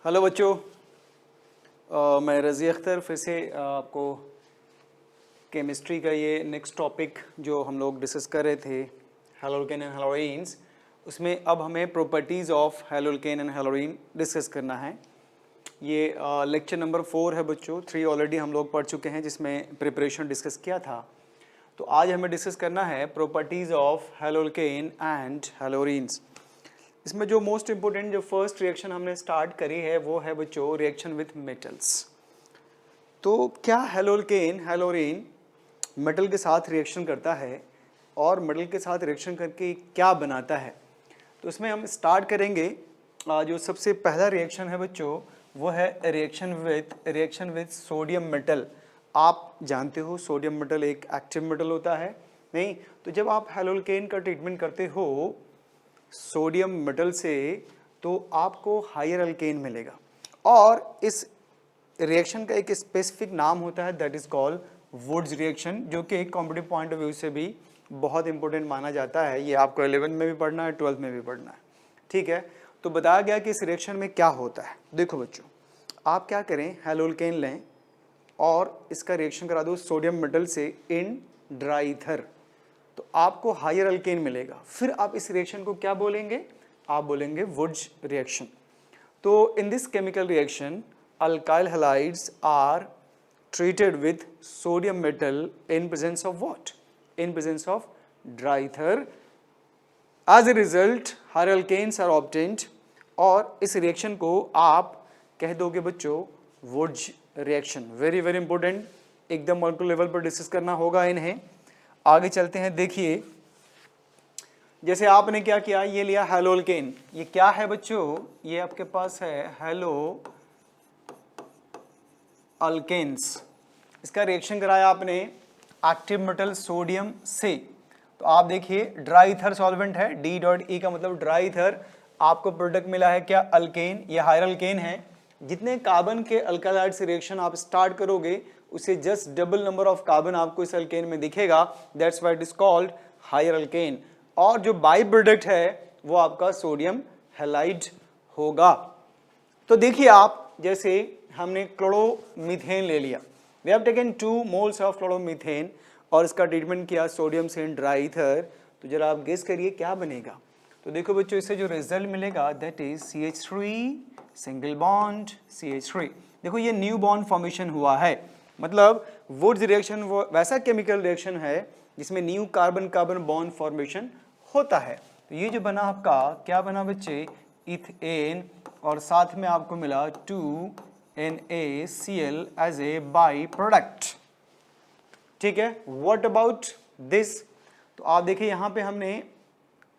Hello बच्चों, मैं रज़ी अख्तर फिर से आपको केमिस्ट्री का ये नेक्स्ट टॉपिक जो हम लोग डिस्कस कर रहे थे हैलोल्केन एंड हैलोरीन्स, उसमें अब हमें प्रॉपर्टीज़ ऑफ हैलोल्केन एंड हैलोरीन डिस्कस करना है। ये लेक्चर नंबर 4 है बच्चों। 3 ऑलरेडी हम लोग पढ़ चुके हैं जिसमें प्रिपरेशन डिस्कस किया था। तो आज हमें डिस्कस करना है प्रॉपर्टीज़ ऑफ हैलोल्केन एंड हैलोरीन्स। इसमें जो मोस्ट इम्पोर्टेंट जो फर्स्ट रिएक्शन हमने स्टार्ट करी है वो है बच्चों रिएक्शन विथ मेटल्स। तो क्या हैलोल्केन हैलोरीन मेटल के साथ रिएक्शन करता है और मेटल के साथ रिएक्शन करके क्या बनाता है? तो इसमें हम स्टार्ट करेंगे। जो सबसे पहला रिएक्शन है बच्चों वो है रिएक्शन विथ सोडियम मेटल। आप जानते हो सोडियम मेटल एक एक्टिव मेटल होता है, नहीं? तो जब आप हैलोल्केन का ट्रीटमेंट करते हो सोडियम मेटल से तो आपको हायर अल्केन मिलेगा और इस रिएक्शन का एक स्पेसिफिक नाम होता है that is called Wurtz reaction, जो कि एक कॉम्पिटिटिव पॉइंट ऑफ व्यू से भी बहुत इंपॉर्टेंट माना जाता है। ये आपको 11 में भी पढ़ना है, 12 में भी पढ़ना है, ठीक है? तो बताया गया कि इस रिएक्शन में क्या होता है। देखो बच्चों, आप क्या करें, हैलोल्केन लें और इसका रिएक्शन करा दो सोडियम मेटल से इन ड्राई ईथर, तो आपको हायर अल्केन मिलेगा। फिर आप इस रिएक्शन को क्या बोलेंगे? आप बोलेंगे वुड्स रिएक्शन। तो in this chemical reaction alkyl halides are treated with sodium metal in presence of what? In presence of dry ether. As a result, higher alkanes are obtained और इस रिएक्शन को आप कह दोगे बच्चों Wurtz reaction. Very very important, एकदम molecular level पर डिस्कस करना होगा इन्हें। आगे चलते हैं। देखिए, जैसे आपने क्या किया, ये लिया हैलोल्केन। ये क्या है बच्चों? ये आपके पास है हैलो अल्केन्स। इसका रिएक्शन कराया आपने एक्टिव मेटल सोडियम से। तो आप देखिए ड्राई ईथर सॉल्वेंट है, D.E का मतलब ड्राई ईथर। आपको प्रोडक्ट मिला है क्या? अल्केन। ये हायर अल्केन है। जितने कार्बन के अल्कालाइड से रिएक्शन आप स्टार्ट करोगे उसे just double number of carbon आपको इस अल्केन में दिखेगा, that's why it is called higher alkane. और जो बाई प्रोडक्ट है वो आपका सोडियम हैलाइड होगा। तो देखिए आप, जैसे हमने क्लोरोमीथेन ले लिया, we have taken 2 moles of chloromethane और इसका ट्रीटमेंट किया सोडियम से इन ड्राई ईथर। तो जरा आप गेस करिए क्या बनेगा। तो देखो बच्चों, इससे जो रिजल्ट मिलेगा that is CH3 single bond CH3। देखो ये न्यू बॉन्ड फॉर्मेशन हुआ है, मतलब वुड्स रिएक्शन वो वैसा केमिकल रिएक्शन है जिसमें new carbon carbon bond formation होता है। तो ये जो बना आपका क्या बना बच्चे? इथेन, और साथ में आपको मिला 2NaCl as a by product, ठीक है? What about this? तो आप देखिए यहाँ पे हमने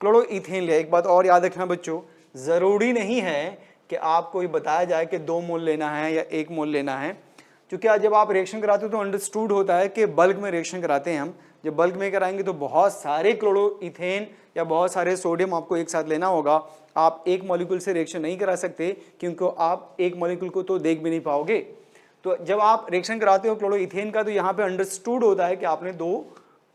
क्लोरोइथेन लिया। एक बात और याद रखना बच्चों, जरूरी नहीं है कि आपको ये बताया जाए कि 2 मोल लेना है या 1 मोल लेना है, क्योंकि आज जब आप रिएक्शन कराते हो तो अंडरस्टूड होता है कि बल्क में रिएक्शन कराते हैं हम। जब बल्क में कराएंगे तो बहुत सारे क्लोरोइथेन या बहुत सारे सोडियम आपको एक साथ लेना होगा। आप एक मॉलिक्यूल से रिएक्शन नहीं करा सकते क्योंकि आप एक मॉलिक्यूल को तो देख भी नहीं पाओगे। तो जब आप रिएक्शन कराते हो क्लोरोइथेन का तो यहाँ पे अंडरस्टूड होता है कि आपने 2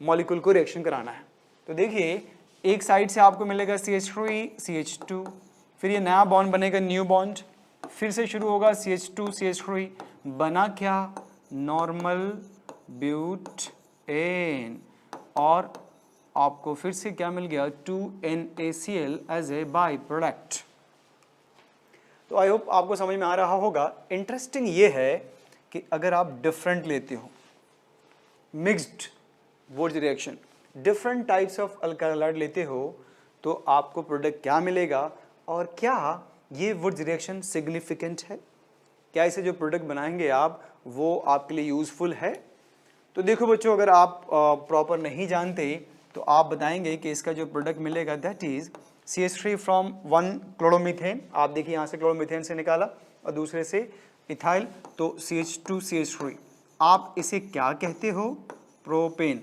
मॉलिक्यूल को रिएक्शन कराना है। तो देखिए एक साइड से आपको मिलेगा CH3 CH2, फिर ये नया बॉन्ड बनेगा न्यू बॉन्ड, फिर से शुरू होगा CH2 CH3, बना क्या? नॉर्मल ब्यूटेन, और आपको फिर से क्या मिल गया? 2NaCl as a by product. तो आई होप आपको समझ में आ रहा होगा। इंटरेस्टिंग ये है कि अगर आप डिफरेंट लेते हो mixed Wurtz reaction, different types of alkaloid लेते हो तो आपको प्रोडक्ट क्या मिलेगा, और क्या ये वुड्स रिएक्शन सिग्निफिकेंट है? क्या इसे जो प्रोडक्ट बनाएंगे आप वो आपके लिए यूजफुल है? तो देखो बच्चों, अगर आप प्रॉपर नहीं जानते तो आप बताएंगे कि इसका जो प्रोडक्ट मिलेगा that is CH3 from 1 chloromethane. आप देखिए यहाँ से क्लोरोमीथेन से निकाला और दूसरे से इथाइल, तो CH2 CH3। आप इसे क्या कहते हो? प्रोपेन,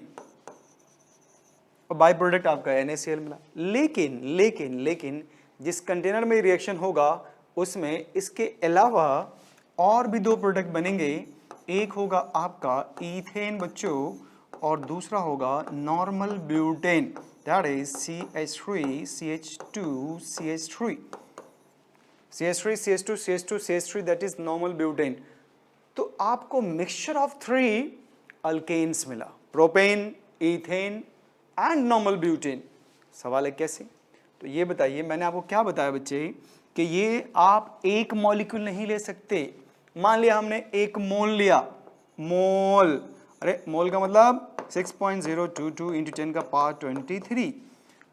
और बाई प्रोडक्ट आपका NaCl मिला। लेकिन लेकिन लेकिन जिस कंटेनर में रिएक्शन होगा उसमें इसके अलावा और भी 2 प्रोडक्ट बनेंगे। एक होगा आपका ईथेन बच्चों और दूसरा होगा normal butane, that is CH3 CH2 CH3। CH3 CH2 CH2 CH3 that is normal butane. तो आपको मिक्सचर ऑफ 3 अल्केन्स मिला, propane, ethane and normal butane. सवाल है कैसे? तो ये बताइए, मैंने आपको क्या बताया बच्चे कि ये आप एक मॉलिक्यूल नहीं ले सकते। मान लिया हमने एक मोल लिया, मोल, अरे मोल का मतलब 6.022 इंटू 10 का पावर 23,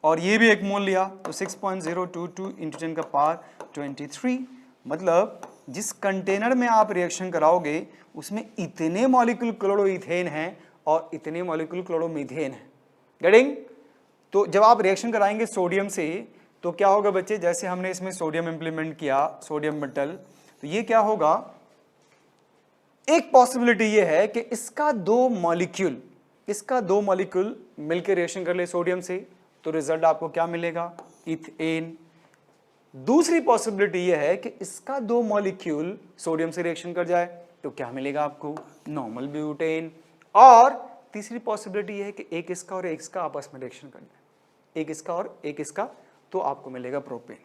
और ये भी एक मोल लिया तो 6.022 इंटू 10 का पावर 23। मतलब जिस कंटेनर में आप रिएक्शन कराओगे उसमें इतने मॉलिक्यूल क्लोरोइथेन हैं और इतने मॉलिक्यूल क्लोरोमीथेन है। गेटिंग? तो जब आप रिएक्शन कराएंगे सोडियम से तो क्या होगा बच्चे, जैसे हमने इसमें सोडियम इंप्लीमेंट किया, सोडियम मेटल, तो ये क्या होगा, एक पॉसिबिलिटी ये है कि इसका दो मॉलिक्यूल मिलकर रिएक्शन कर ले सोडियम से, तो रिजल्ट आपको क्या मिलेगा, इथेन। दूसरी पॉसिबिलिटी ये है कि इसका दो मॉलिक्यूल सोडियम से रिएक्शन कर जाए तो क्या मिलेगा आपको, नॉर्मल ब्यूटेन। और तीसरी पॉसिबिलिटी ये है कि एक इसका और एक इसका आपस में रिएक्शन कर जाए, एक इसका और एक इसका, तो आपको मिलेगा प्रोपेन।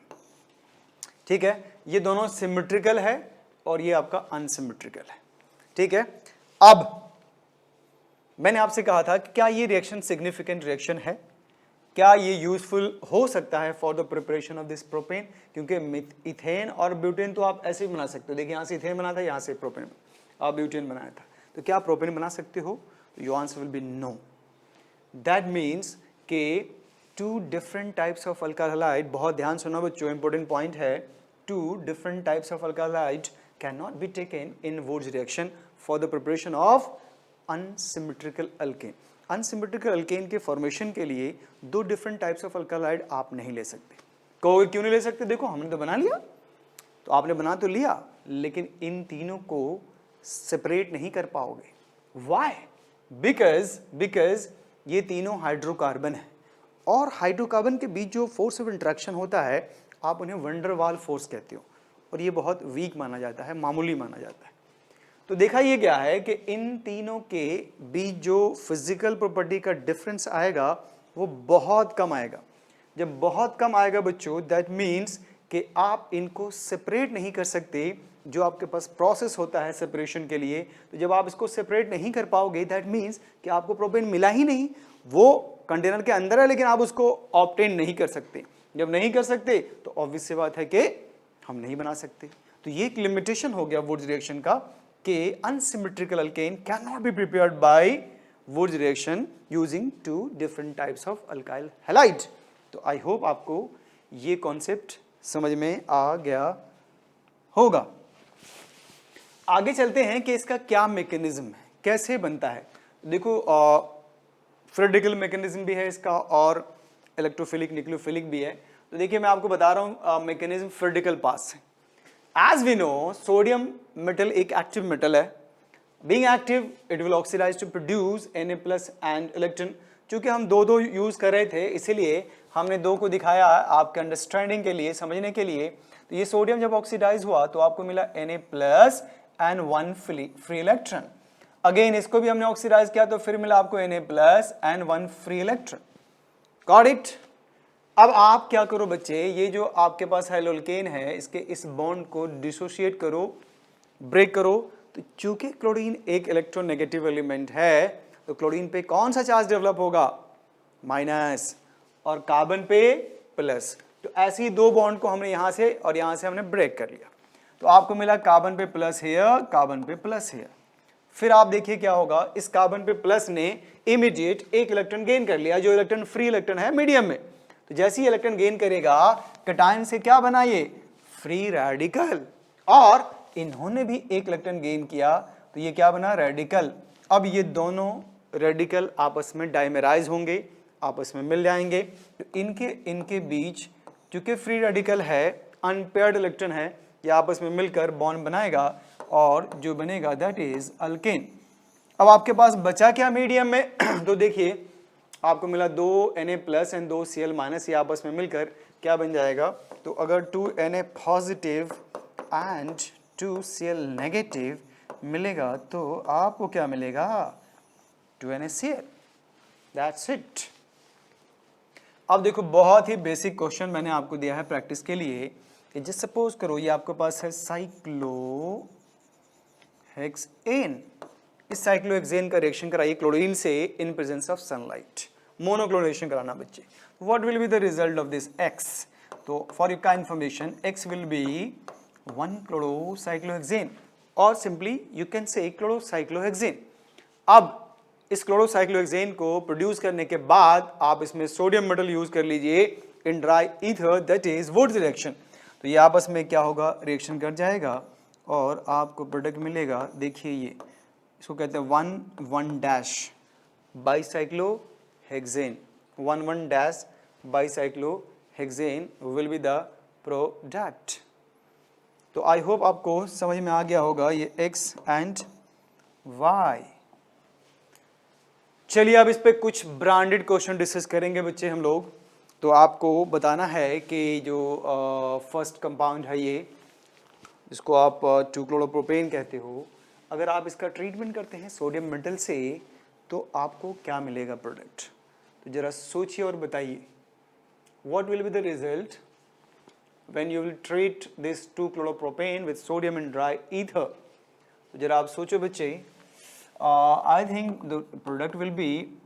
ठीक है, ये दोनों सिमेट्रिकल है और ये आपका अनसिमेट्रिकल है। ठीक है, अब मैंने आपसे कहा था कि क्या ये रिएक्शन सिग्निफिकेंट रिएक्शन है, क्या ये यूजफुल हो सकता है for the preparation of this propane, क्योंकि इथेन और ब्यूटेन तो आप ऐसे भी बना सकते हो। देखिए यहाँ से इथेन बना था, यहाँ से प्रोपेन और ब्यूटेन बनाया था, तो क्या आप प्रोपेन बना सकते हो? Your answer will be no. That means के two different types of alkyl halide, बहुत ध्यान सुनो बच्चों, इंपॉर्टेंट पॉइंट है, two different types of alkyl halide can not be taken in Wurtz reaction for the preparation of unsymmetrical alkane. Unsymmetrical alkane के formation के लिए दो डिफरेंट टाइप्स ऑफ अल्काइल आप नहीं ले सकते। कहोगे क्यों नहीं ले सकते? देखो हमने तो बना लिया, तो आपने बना तो लिया, लेकिन इन तीनों को सेपरेट नहीं कर पाओगे। व्हाई? बिकॉज ये तीनों हाइड्रोकार्बन है, और हाइड्रोकार्बन के बीच जो फोर्स ऑफ इंटरेक्शन होता है आप उन्हें वंडर वाल फोर्स कहते हो, और ये बहुत वीक माना जाता है, मामूली माना जाता है। तो देखा ये क्या है कि इन तीनों के बीच जो फिजिकल प्रॉपर्टी का डिफरेंस आएगा वो बहुत कम आएगा। जब बहुत कम आएगा बच्चों, दैट मीन्स कि आप इनको सेपरेट नहीं कर सकते, जो आपके पास प्रोसेस होता है सेपरेशन के लिए। तो जब आप इसको सेपरेट नहीं कर पाओगे, दैट मीन्स कि आपको प्रोपेन मिला ही नहीं, वो कंटेनर के अंदर है लेकिन आप उसको ऑब्टेन नहीं कर सकते। जब नहीं कर सकते तो ऑब्वियस सी बात है कि हम नहीं बना सकते। तो ये एक लिमिटेशन हो गया वुड्स रिएक्शन का कि unsymmetrical alkane can not be prepared by Wurtz reaction using two different types of alkyl halide. तो आई होप आपको ये कॉन्सेप्ट समझ में आ गया होगा। आगे चलते हैं कि इसका क्या मैकेनिज्म है, कैसे बनता है। देखो फ्रेडिकल मैकेनिज्म भी है इसका और इलेक्ट्रोफिलिक न्यूक्लियोफिलिक भी है। तो देखिए मैं आपको बता रहा हूँ मैकेनिज्म फ्रेडिकल पास से। As we know sodium metal एक एक्टिव मेटल है। Being active it will oxidise to produce Na+ and electron. चूंकि हम दो यूज कर रहे थे इसलिए हमने दो को दिखाया आपके अंडरस्टैंडिंग के लिए, समझने के लिए। तो ये सोडियम जब ऑक्सीडाइज हुआ तो आपको मिला Na+ and 1 free electron. Again इसको भी हमने ऑक्सीडाइज किया तो फिर मिला आपको Na+ and 1 free electron. Got it? अब आप क्या करो बच्चे, ये जो आपके पास हाइड्रोकेन है इसके इस बॉन्ड को डिसोशिएट करो, ब्रेक करो। तो चूंकि क्लोरीन एक इलेक्ट्रोनेगेटिव एलिमेंट है तो क्लोरीन पे कौन सा चार्ज डेवलप होगा, माइनस, और कार्बन पे प्लस। तो ऐसे ही दो बॉन्ड को हमने यहां से और यहां से हमने ब्रेक कर लिया। तो आपको मिला कार्बन पे प्लस हेयर, कार्बन पे प्लस हेयर। फिर आप देखिए क्या होगा, इस कार्बन पे प्लस ने इमीडिएट एक इलेक्ट्रॉन गेन कर लिया, जो इलेक्ट्रॉन फ्री इलेक्ट्रॉन है मीडियम में। तो जैसे ही इलेक्ट्रॉन गेन करेगा कैटायन से क्या बना, ये फ्री रेडिकल, और इन्होंने भी एक इलेक्ट्रॉन गेन किया तो ये क्या बना, रेडिकल। अब ये दोनों रेडिकल आपस में डाइमेराइज होंगे, आपस में मिल जाएंगे। तो इनके बीच क्योंकि फ्री रेडिकल है, अनपेयर्ड इलेक्ट्रॉन है, ये आपस में मिलकर बॉन्ड बनाएगा और जो बनेगा दैट इज अल्केन। अब आपके पास बचा क्या मीडियम में तो देखिए आपको मिला 2 Na+ एंड 2 Cl-, ये आपस में मिलकर क्या बन जाएगा। तो अगर 2 Na positive and 2 Cl negative मिलेगा तो आपको क्या मिलेगा, 2 NaCl। That's it. अब देखो बहुत ही बेसिक क्वेश्चन मैंने आपको दिया है प्रैक्टिस के लिए कि जस्ट सपोज करो ये आपके पास है साइक्लोहेक्सेन। इस साइक्लोहेक्सेन का रिएक्शन कराइए क्लोरीन से in presence of sunlight, monochlorination कराना बच्चे। What will be the result of this x? तो फॉर योर का इंफॉर्मेशन एक्स विल बी 1 क्लोरोसाइक्लोहेक्सेन और सिंपली यू कैन से क्लोरोसाइक्लोहेक्सेन। अब इस क्लोरोसाइक्लोहेक्सेन को प्रोड्यूस करने के बाद आप इसमें सोडियम मेटल यूज कर लीजिए इन dry ether, that is woods reaction. तो ये आपस में क्या होगा, रिएक्शन कर जाएगा और आपको प्रोडक्ट मिलेगा। देखिए ये इसको कहते हैं 1,1- बाईसाइक्लोहेक्सेन। 1,1- बाईसाइक्लोहेक्सेन विल बी द प्रोडक्ट। तो आई होप आपको समझ में आ गया होगा ये एक्स एंड वाई। चलिए अब इस पे कुछ ब्रांडेड क्वेश्चन डिस्कस करेंगे बच्चे हम लोग। तो आपको बताना है कि जो फर्स्ट कंपाउंड है ये, जिसको आप 2-क्लोरोप्रोपेन कहते हो, अगर आप इसका ट्रीटमेंट करते हैं सोडियम मेटल से तो आपको क्या मिलेगा प्रोडक्ट? तो जरा सोचिए और बताइए what will be the result when you will treat this two chloropropane with sodium in dry ether. तो जरा आप सोचो बच्चे। I think the product will be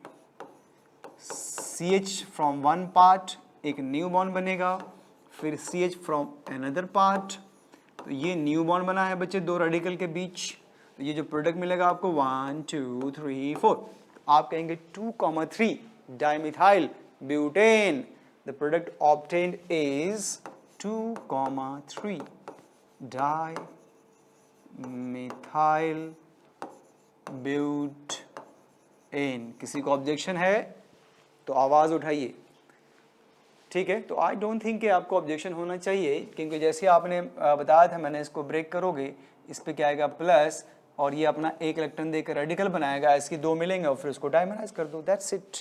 CH from one part, एक न्यू बॉन्ड बनेगा, फिर CH फ्रॉम अनदर पार्ट। तो ये न्यू बॉन्ड बना है बच्चे दो रेडिकल के बीच। तो ये जो प्रोडक्ट मिलेगा आपको 1 2 3 4। आप कहेंगे 2,3 dimethyl butane. The product obtained is 2,3 dimethyl butane. किसी को ऑब्जेक्शन है तो आवाज उठाइए, ठीक है? तो आई डोंट थिंक कि आपको ऑब्जेक्शन होना चाहिए, क्योंकि जैसे आपने बताया था, मैंने इसको ब्रेक करोगे, इस पे क्या आएगा प्लस, और ये अपना एक इलेक्ट्रॉन देकर रेडिकल बनाएगा, इसकी दो मिलेंगे और फिर उसको डायमराइज कर दो, दैट्स इट।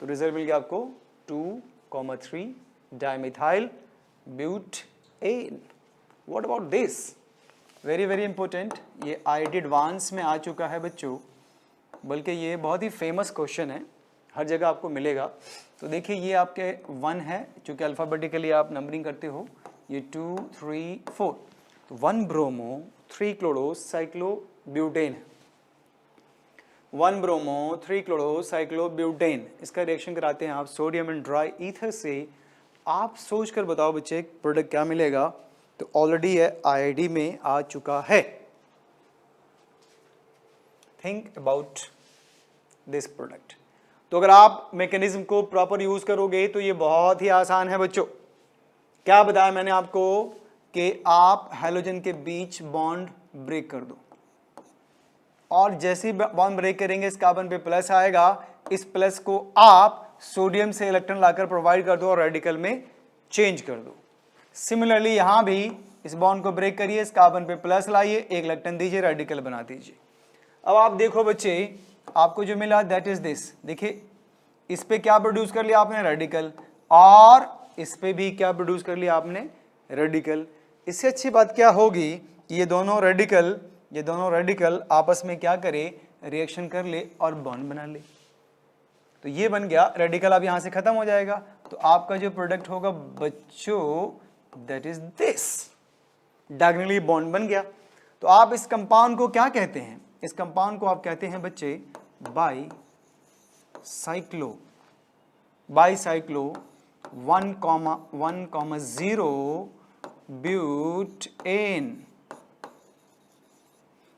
तो रिजल्ट मिल गया आपको 2,3 dimethyl butane. What about this? Very very important. ये IIT एडवांस में आ चुका है बच्चों, बल्कि ये बहुत ही फेमस क्वेश्चन है, हर जगह आपको मिलेगा। तो देखिए ये आपके 1 है, चूँकि अल्फ़ाबेटिकली आप नंबरिंग करते हो, ये 2 3 4। तो 1 ब्रोमो 3 क्लोरो साइक्लोब्यूटेन है। 1 ब्रोमो 3 क्लोरो साइक्लोब्यूटेन, इसका रिएक्शन कराते हैं आप सोडियम एंड ड्राई ईथर से। आप सोच कर बताओ बच्चे प्रोडक्ट क्या मिलेगा? तो ऑलरेडी है IIT में आ चुका है। Think about this product. तो अगर आप मैकेनिज्म को प्रॉपर यूज करोगे तो ये बहुत ही आसान है बच्चों। क्या बताया मैंने आपको कि आप हैलोजन के बीच बॉन्ड ब्रेक कर दो, और जैसे ही बॉन्ड ब्रेक करेंगे इस कार्बन पे प्लस आएगा, इस प्लस को आप सोडियम से इलेक्ट्रॉन लाकर प्रोवाइड कर दो और रेडिकल में चेंज कर दो। सिमिलरली यहां भी इस बॉन्ड को ब्रेक करिए, इस कार्बन पे प्लस लाइए, एक इलेक्ट्रॉन दीजिए, रेडिकल बना दीजिए। अब आप देखो बच्चे, आपको जो मिला दैट इज दिस। देखिए इस पे क्या प्रोड्यूस कर लिया आपने? रेडिकल। और इस पे भी क्या प्रोड्यूस कर लिया आपने? रेडिकल। इससे अच्छी बात क्या होगी कि ये दोनों रेडिकल आपस में क्या करे? रिएक्शन कर ले और बॉन्ड बना ले। तो ये बन गया रेडिकल, अब यहां से खत्म हो जाएगा। तो आपका जो प्रोडक्ट होगा बच्चों that is this, diagonally bond बन गया। तो आप इस कंपाउंड को क्या कहते हैं? इस कंपाउंड को आप कहते हैं बच्चे बाईसाइक्लो 1,1,0 ब्यूटेन।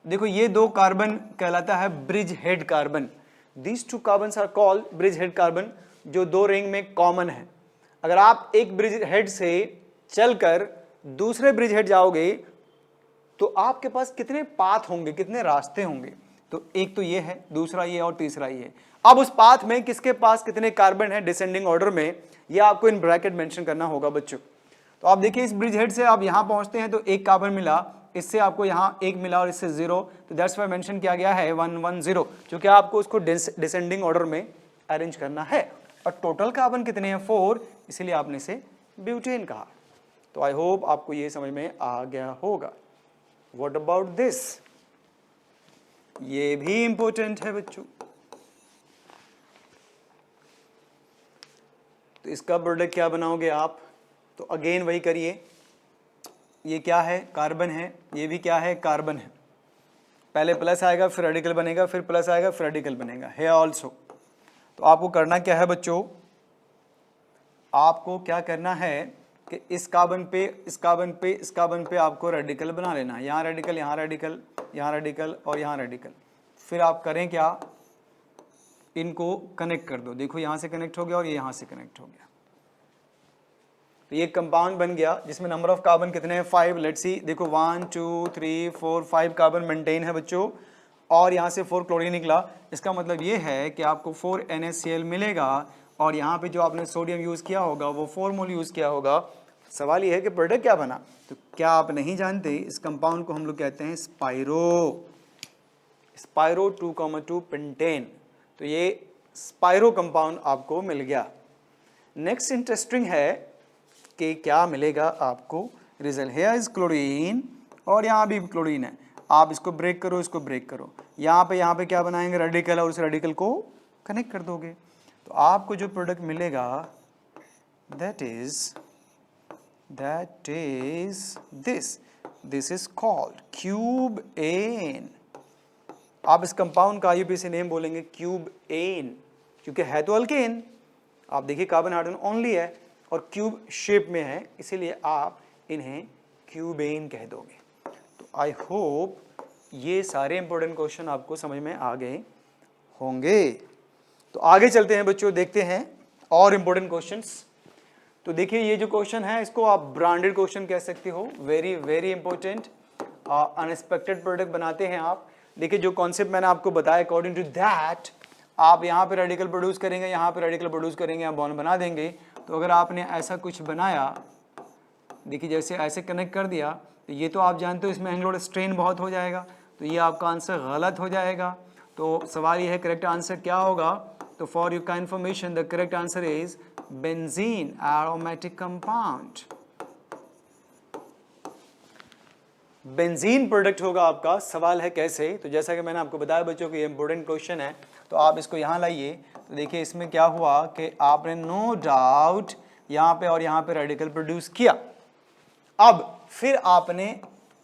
देखो ये दो कार्बन कहलाता है bridge head carbon. These two carbons are called bridge head carbon, जो दो रिंग में कॉमन है। अगर आप एक ब्रिज हेड से चलकर दूसरे ब्रिज हेड जाओगे तो आपके पास कितने पाथ होंगे, कितने रास्ते होंगे? तो एक तो ये है, दूसरा ये और तीसरा ये। अब उस पाथ में किसके पास कितने कार्बन है डिसेंडिंग ऑर्डर में, ये आपको इन ब्रैकेट मेंशन करना होगा बच्चों। तो आप देखिए इस ब्रिज हेड से आप यहां पहुंचते हैं तो एक कार्बन मिला, इससे आपको यहां एक मिला और इससे 0, तो दैट्स व्हाई मेंशन किया गया है 110, क्योंकि आपको उसको डिसेंडिंग ऑर्डर में अरेंज करना है। और टोटल कार्बन कितने हैं? 4, इसलिए आपने इसे ब्यूटेन कहा। तो आई होप आपको ये समझ में आ गया होगा। What about this? ये भी इंपॉर्टेंट है बच्चों। तो इसका प्रोडक्ट क्या बनाओगे आप? तो अगेन वही करिए, ये क्या है, कार्बन है, ये भी क्या है, कार्बन है। पहले प्लस आएगा फिर रेडिकल बनेगा, फिर प्लस आएगा फिर रेडिकल बनेगा, है ऑल्सो। तो आपको करना क्या है बच्चों, आपको क्या करना है कि इस कार्बन पे इस कार्बन पे इस कार्बन पे आपको रेडिकल बना लेना है। यहाँ रेडिकल, यहाँ रेडिकल, यहाँ रेडिकल और यहाँ रेडिकल। फिर आप करें क्या, इनको कनेक्ट कर दो। देखो यहाँ से कनेक्ट हो गया और ये यहाँ से कनेक्ट हो गया। तो ये कंपाउंड बन गया जिसमें नंबर ऑफ कार्बन कितने हैं, 5। लेट्स सी, देखो 1 2 3 4 5 कार्बन मेंटेन है बच्चों, और यहाँ से 4 क्लोरीन निकला। इसका मतलब ये है कि आपको 4 NaCl मिलेगा, और यहाँ पे जो आपने सोडियम यूज़ किया होगा वो 4 मोल यूज़ किया होगा। सवाल ये है कि प्रोडक्ट क्या बना। तो क्या आप नहीं जानते, इस कंपाउंड को हम लोग कहते हैं स्पायरो 2,2 पेंटेन। तो ये स्पायरो कंपाउंड आपको मिल गया। नेक्स्ट इंटरेस्टिंग है कि क्या मिलेगा आपको रिजल्ट। हेयर इज क्लोरीन और यहाँ भी क्लोरीन है। आप इसको ब्रेक करो, इसको ब्रेक करो, यहाँ पे क्या बनाएंगे, रेडिकल, और उस रेडिकल को कनेक्ट कर दोगे। तो आपको जो प्रोडक्ट मिलेगा that is this is called क्यूबेन। आप इस कंपाउंड का IUPAC नेम बोलेंगे क्यूबेन, क्योंकि है तो अल्केन। आप देखिए कार्बन हाइड्रोजन ओनली है और क्यूब शेप में है, इसीलिए आप इन्हें क्यूबेन कह दोगे। तो आई होप ये सारे इंपॉर्टेंट क्वेश्चन आपको समझ में आ गए होंगे। तो आगे चलते हैं बच्चों, देखते हैं और इंपॉर्टेंट क्वेश्चंस। तो देखिए ये जो क्वेश्चन है इसको आप ब्रांडेड क्वेश्चन कह सकते हो, very very important. Unexpected product बनाते हैं आप। देखिए जो कॉन्सेप्ट मैंने आपको बताया, अकॉर्डिंग टू दैट आप यहाँ पे रेडिकल प्रोड्यूस करेंगे, यहाँ पे रेडिकल प्रोड्यूस करेंगे, यहाँ बॉन्ड बना देंगे। तो अगर आपने ऐसा कुछ बनाया, देखिए जैसे ऐसे कनेक्ट कर दिया, तो ये तो आप जानते हो इसमें एंगल स्ट्रेन बहुत हो जाएगा, तो ये आपका आंसर गलत हो जाएगा। तो सवाल ये है करेक्ट आंसर क्या होगा। तो फॉर यू का information the correct answer is benzene aromatic compound. Benzene product होगा आपका। सवाल है कैसे, तो जैसा कि मैंने आपको बताया बच्चों कि ये इंपॉर्टेंट क्वेश्चन है, तो आप इसको यहाँ लाइए। तो देखिए इसमें क्या हुआ कि आपने नो डाउट यहाँ पे और यहाँ पे रेडिकल प्रोड्यूस किया। अब फिर आपने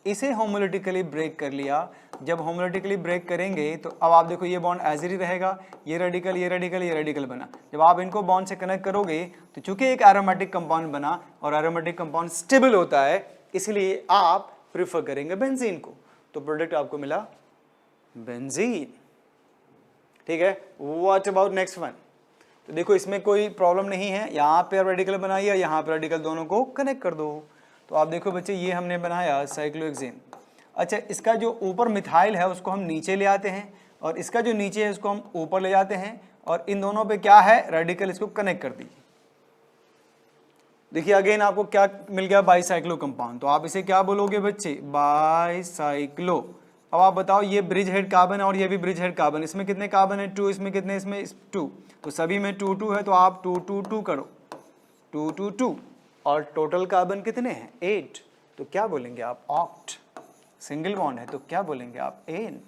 इसे होमोलिटिकली ब्रेक कर लिया। जब होमोलिटिकली ब्रेक करेंगे तो अब आप देखो ये बॉन्ड एज इट ही रहेगा, ये रेडिकल, ये रेडिकल, ये रेडिकल बना। जब आप इनको बॉन्ड से कनेक्ट करोगे तो चूंकि एक एरोमेटिक कंपाउंड बना, और एरोमेटिक कंपाउंड स्टेबल होता है, इसलिए आप प्रिफर करेंगे बेंजीन को। तो प्रोडक्ट आपको मिला बेंजीन। ठीक है, व्हाट अबाउट नेक्स्ट वन। तो देखो इसमें कोई प्रॉब्लम नहीं है, यहाँ पे रेडिकल बनाइए, यहाँ पे रेडिकल, दोनों को कनेक्ट कर दो। तो आप देखो बच्चे ये हमने बनाया साइक्लोहेक्सेन। अच्छा, इसका जो ऊपर मिथाइल है उसको हम नीचे ले आते हैं, और इसका जो नीचे है उसको हम ऊपर ले जाते हैं, और इन दोनों पे क्या है, रेडिकल, इसको कनेक्ट कर दीजिए। देखिए अगेन आपको क्या मिल गया, बाईसाइक्लो कंपाउंड। तो आप इसे क्या बोलोगे बच्चे, बाईसाइक्लो। अब आप बताओ ये ब्रिज हेड कार्बन है और ये भी ब्रिज हेड कार्बन, इसमें कितने कार्बन है, 2, इसमें कितने, इसमें 2, तो सभी में 2 2 है, तो आप 2 2 2 करो, 2 2 2, और टोटल कार्बन कितने हैं, 8। तो क्या बोलेंगे आप, ऑक्ट। सिंगल बॉन्ड है तो क्या बोलेंगे आप, एन।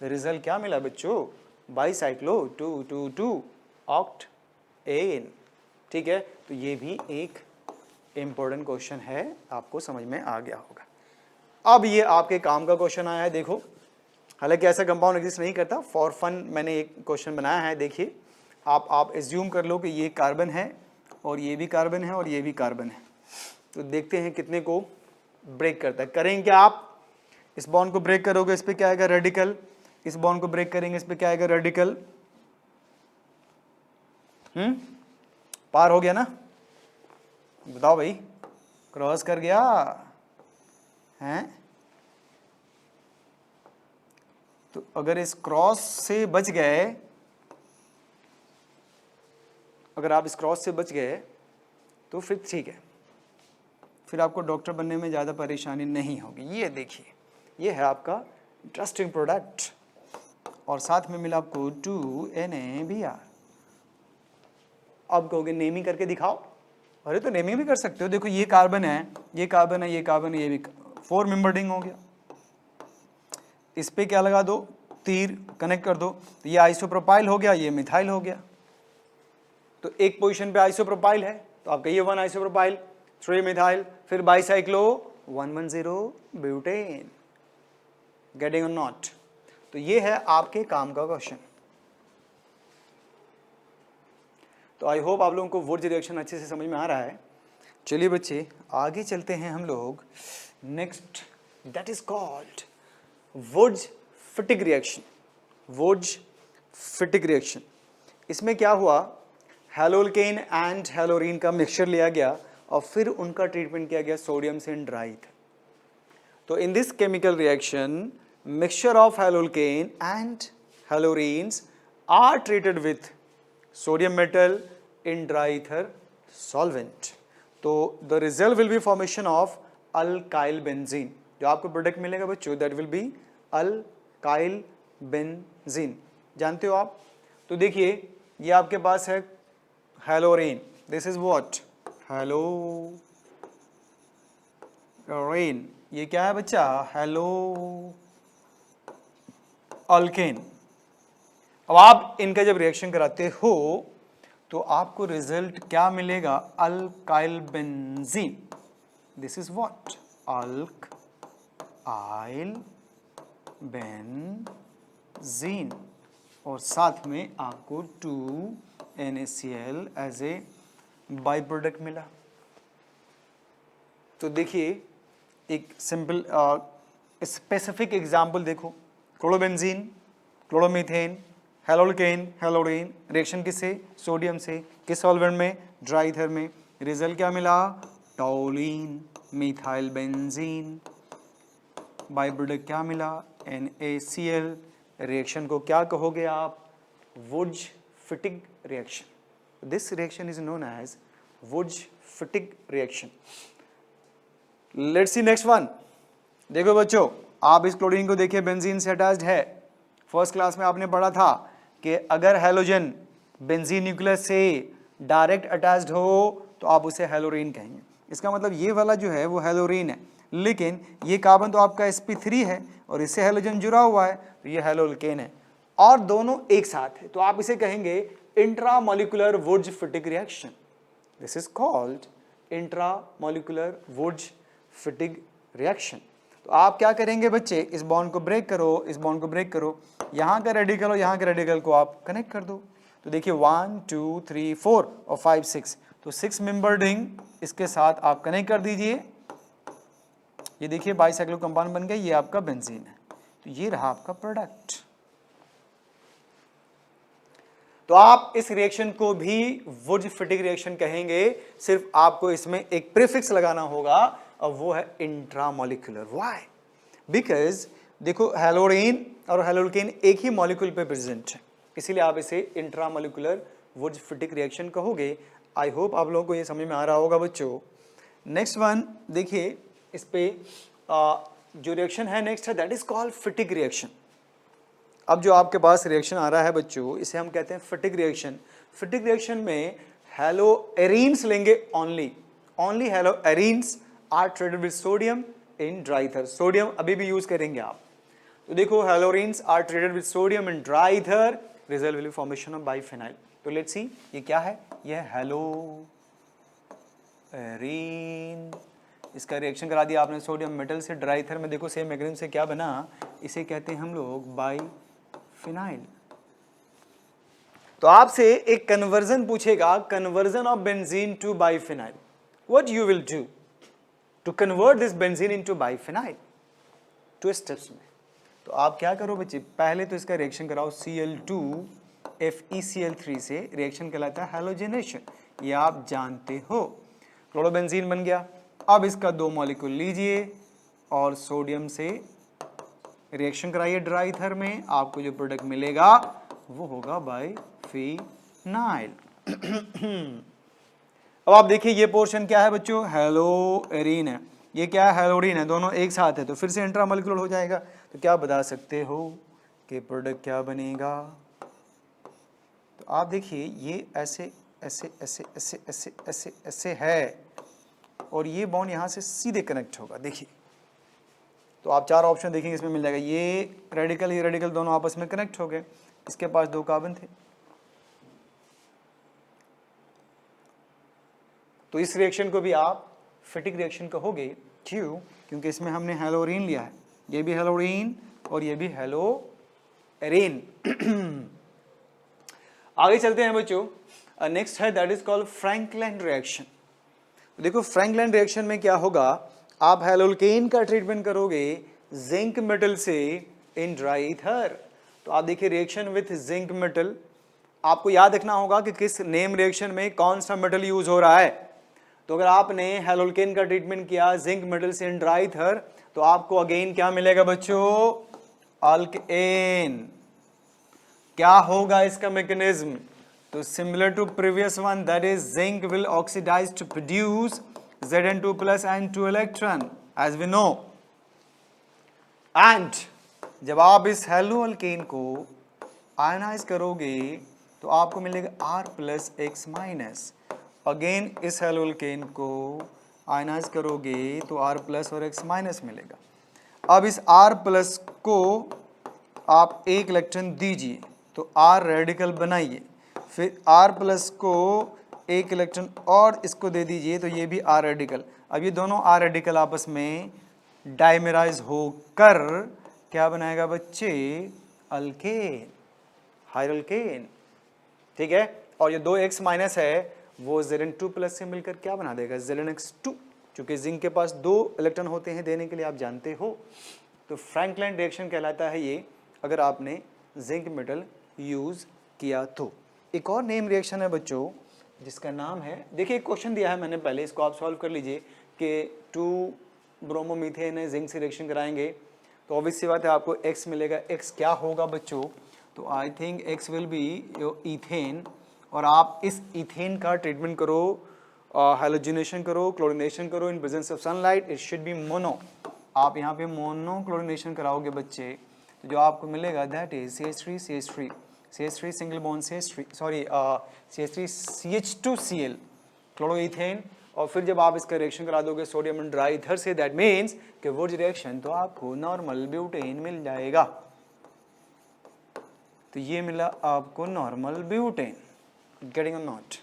रिजल्ट क्या मिला बच्चों, बाईसाइक्लो 2 2 2 ऑक्ट एन। ठीक है, तो ये भी एक इंपॉर्टेंट क्वेश्चन है, आपको समझ में आ गया होगा। अब ये आपके काम का क्वेश्चन आया है। देखो हालांकि ऐसा कंपाउंड एग्जिस्ट नहीं करता, फॉर फन मैंने एक क्वेश्चन बनाया है। देखिए आप एज्यूम कर लो कि ये कार्बन है और ये भी कार्बन है और ये भी कार्बन है, तो देखते हैं कितने को ब्रेक करता है। करेंगे क्या आप, इस बॉन्ड को ब्रेक करोगे, इस पे क्या आएगा, रेडिकल। इस बॉन्ड को ब्रेक करेंगे, इस पे क्या आएगा, रेडिकल। पार हो गया ना, बताओ भाई, क्रॉस कर गया हैं। तो अगर इस क्रॉस से बच गए, अगर आप इस क्रॉस से बच गए तो फिर ठीक है, फिर आपको डॉक्टर बनने में ज़्यादा परेशानी नहीं होगी। ये देखिए ये है आपका इंटरेस्टिंग प्रोडक्ट, और साथ में मिला आपको 2NaBr। अब कहोगे नेमिंग करके दिखाओ, अरे तो नेमिंग भी कर सकते हो। देखो ये कार्बन है, ये कार्बन है, ये कार्बन है, ये भी 4 मेंबर रिंग हो गया। इस पे क्या लगा दो, तीर, कनेक्ट कर दो, तो ये आइसोप्रोपाइल हो गया, ये मिथाइल हो गया। तो एक पोजीशन पे आइसोप्रोपाइल है तो आप कहिए 1 आइसोप्रोपाइल, 3 मिथाइल, फिर बाईसाइक्लो 110 ब्यूटेन। गेटिंग और नॉट? तो ये है आपके काम का क्वेश्चन। तो आई होप आप लोगों को वुड्स रिएक्शन अच्छे से समझ में आ रहा है। चलिए बच्चे आगे चलते हैं हम लोग next, that is called Wurtz Fittig reaction. Wurtz Fittig reaction, इसमें क्या हुआ, हेलोल्केन एंड हेलोरीन का मिक्सचर लिया गया और फिर उनका ट्रीटमेंट किया गया सोडियम से इन ड्राई ईथर। तो in this chemical reaction, mixture of halolcane and halorines are treated with sodium metal in dry ether solvent. तो the result will be formation of alkyl benzene. जो आपको प्रोडक्ट मिलेगा बच्चों, that will be alkyl benzene. जानते हो आप? तो देखिए ये आपके पास है हेलोरीन, this is what? हेलोरीन। ये क्या है बच्चा? Hello alkane. अब आप इनका जब रिएक्शन कराते हो तो आपको रिजल्ट क्या मिलेगा? Alkyl benzene. This is what? Alkyl benzene. और साथ में आपको 2NaCl as a by product मिला। तो देखिए एक सिंपल स्पेसिफिक एग्जाम्पल देखो, क्लोरोबेंजीन, क्लोरोमीथेन, हेलोल्केन, हेलोरीन, रिएक्शन किससे? सोडियम से। किस सॉल्वेंट में? ड्राई ईथर में। रिजल्ट क्या मिला? Toluene methyl benzene. By product क्या मिला? NaCl। रिएक्शन को क्या कहोगे आप? Wurtz Fittig reaction. This reaction is known as Wurtz Fittig reaction. Let's see next one. देखो बच्चों, आप इस क्लोरीन को देखिए, बेंजीन से अटैच्ड है। फर्स्ट क्लास में आपने पढ़ा था कि अगर हैलोजन बेंजीन न्यूक्लियस से डायरेक्ट अटैच्ड हो तो आप उसे हैलोरीन कहेंगे। इसका मतलब ये वाला जो है वो हैलोरीन है, लेकिन ये कार्बन तो आपका sp3 है और इससे हैलोजन जुड़ा हुआ है तो ये हैलोल्केन है, और दोनों एक साथ है, तो आप इसे कहेंगे intramolecular Wurtz Fittig reaction. This is called intramolecular Wurtz Fittig reaction. तो आप क्या करेंगे बच्चे? इस बॉन्ड को ब्रेक करो, इस बॉन्ड को ब्रेक करो, यहाँ का रेडिकल और यहाँ के रेडिकल को आप कनेक्ट कर दो। तो देखिए 1 2 3 4 और 5 6, तो 6 मेंबर रिंग इसके साथ आप कनेक्ट कर दीजिए। ये देखिए बाइसाइक्लो कंपाउंड बन गया, ये आपका बेंजीन है। तो ये रहा आपका प्रोडक्ट। तो आप इस रिएक्शन को भी वुड्स फिटिक रिएक्शन कहेंगे, सिर्फ आपको इसमें एक प्रीफिक्स लगाना होगा और वो है इंट्रामोलिकुलर। व्हाई? बिकॉज देखो हेलोरीन और हेलोल्केन एक ही मॉलिक्यूल पे प्रेजेंट है, इसीलिए आप इसे इंट्रामोलिकुलर वुड्स फिटिक रिएक्शन कहोगे। आई होप आप लोगों को ये समझ में आ रहा होगा बच्चों। नेक्स्ट वन देखिए, इस पे जो रिएक्शन है नेक्स्ट है, दैट इज कॉल्ड फिटिक रिएक्शन। अब जो आपके पास रिएक्शन आ रहा है बच्चों, इसे हम कहते हैं फिटिक रिएक्शन। फिटिक रिएक्शन में हेलोएरीन्स लेंगे, only haloarenes are treated with sodium in dry ether. Sodium अभी भी यूज करेंगे आप। तो देखो haloarenes are treated with sodium in dry ether, result will be formation of biphenyl. तो लेट्स सी ये क्या है? ये हेलोएरीन, इसका रिएक्शन करा दिया आपने सोडियम मेटल से ड्राई ईथर में। देखो सेम मैग्नीशियम से क्या बना, इसे कहते हैं हम लोग बाइफेनाइल। तो आपसे एक कन्वर्जन पूछेगा, conversion of benzene to biphenyl, what you will do to convert this benzene into biphenyl? 2 steps में। तो आप क्या करो बच्चे, पहले तो इसका रिएक्शन कराओ Cl2 FeCl3 से, रिएक्शन कहलाता है हैलोजेनेशन, ये आप जानते हो। क्लोरोबेंजीन बन गया। अब इसका 2 मॉलिक्यूल लीजिए और सोडियम से रिएक्शन कराइए ड्राई ईथर में, आपको जो प्रोडक्ट मिलेगा वो होगा बाइफेनाइल। अब आप देखिए ये पोर्शन क्या है बच्चों? हेलोएरीन है। ये क्या है? हेलोरीन है। दोनों एक साथ है तो फिर से इंट्रामोलिकुलर हो जाएगा। तो क्या बता सकते हो कि प्रोडक्ट क्या बनेगा? तो आप देखिए ये ऐसे ऐसे ऐसे ऐसे ऐसे ऐसे ऐसे है और ये बॉन्ड यहाँ से सीधे कनेक्ट होगा। देखिए तो आप 4 ऑप्शन देखेंगे इसमें मिल जाएगा। ये रेडिकल दोनों आपस में कनेक्ट हो गए, इसके पास 2 कार्बन थे। तो इस रिएक्शन को भी आप फिटिक रिएक्शन कहोगे। क्यों? क्योंकि इसमें हमने हेलोरीन लिया है, ये भी हेलोरीन और ये भी हेलोरीन। आगे चलते हैं बच्चों, नेक्स्ट है that is called Franklin reaction. देखो फ्रैंकलिन रिएक्शन में क्या होगा, आप हेलोल्केन का ट्रीटमेंट करोगे जिंक मेटल से इन ड्राई ईथर। तो आप देखिए रिएक्शन विथ जिंक मेटल, आपको याद रखना होगा कि किस नेम रिएक्शन में कौन सा मेटल यूज हो रहा है। तो अगर आपने हेलोल्केन का ट्रीटमेंट किया जिंक मेटल से इन ड्राई ईथर, तो आपको अगेन क्या मिलेगा बच्चों, अल्केन। क्या होगा इसका मैकेनिज्म, तो similar to previous one, that is zinc will oxidise to produce Zn2 plus N2 electron as we know, and जब आप इस हेलो अल्केन को आयनाइज करोगे तो आपको मिलेगा R plus x minus. Again इस हेलो अल्केन को आयनाइज करोगे तो R प्लस और एक्स माइनस मिलेगा। अब इस R प्लस को आप एक इलेक्ट्रॉन दीजिए तो R रेडिकल बनाइए, फिर R प्लस को एक इलेक्ट्रॉन और इसको दे दीजिए तो ये भी R रेडिकल। अब ये दोनों R रेडिकल आपस में डाइमेराइज होकर क्या बनाएगा बच्चे, अल्केन, हाइड्रोल्केन। ठीक है, और ये 2x माइनस है वो Zn2 प्लस से मिलकर क्या बना देगा, ZnX2। क्योंकि जिंक के पास 2 इलेक्ट्रॉन होते हैं देने के लिए, आप जानते हो। तो फ्रैंकलिन रिएक्शन कहलाता है ये, अगर आपने जिंक मेटल यूज किया तो। एक और नेम रिएक्शन है बच्चों जिसका नाम है, देखिए एक क्वेश्चन दिया है मैंने पहले, इसको आप सॉल्व कर लीजिए कि 2 ब्रोमोमीथेन है जिंक से रिएक्शन कराएंगे तो ऑब्वियस सी बात है आपको x मिलेगा। x क्या होगा बच्चों, तो I think x will be your ethane, और आप इस इथेन का ट्रीटमेंट करो, हैलोजिनेशन करो, क्लोरिनेशन करो in presence of sunlight, it should be mono. आप यहाँ पे मोनो क्लोरिनेशन कराओगे बच्चे तो जो आपको मिलेगा that is CH3 single bond CH3 CH2Cl chloroethane. और फिर जब आप इसका रिएक्शन करा दोगे सोडियम एंड ड्राई ईथर से, दैट मीन्स कि वो रिएक्शन तो आपको नॉर्मल ब्यूटेन मिल जाएगा। तो ये मिला आपको normal butane, getting a knot.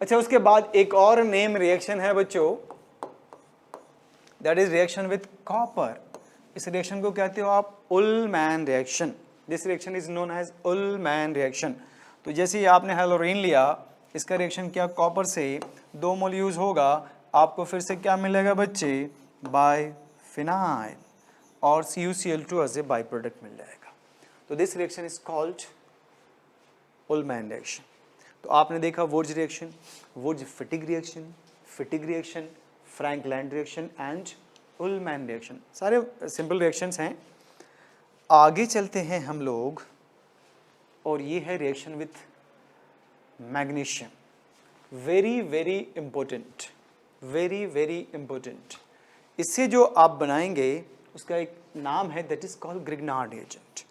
अच्छा, उसके बाद एक और नेम रिएक्शन है बच्चों, that is reaction with copper. इस रिएक्शन को कहते हो आप Ullmann reaction. This reaction is known as Ullmann reaction. तो जैसे ही आपने हेलोरीन लिया, इसका रिएक्शन किया कॉपर से, 2 मोल यूज होगा, आपको फिर से क्या मिलेगा बच्चे, बाइफिनाइल और CuCl2 as a by product मिल जाएगा। तो this reaction is called Ullmann reaction. तो आपने देखा Wurtz reaction, Wurtz Fittig reaction, Franklin reaction and Ullmann reaction, सारे सिंपल रिएक्शंस हैं। आगे चलते हैं हम लोग, और ये है reaction with magnesium. Very very important, very very important. इससे जो आप बनाएंगे उसका एक नाम है that is called Grignard reagent.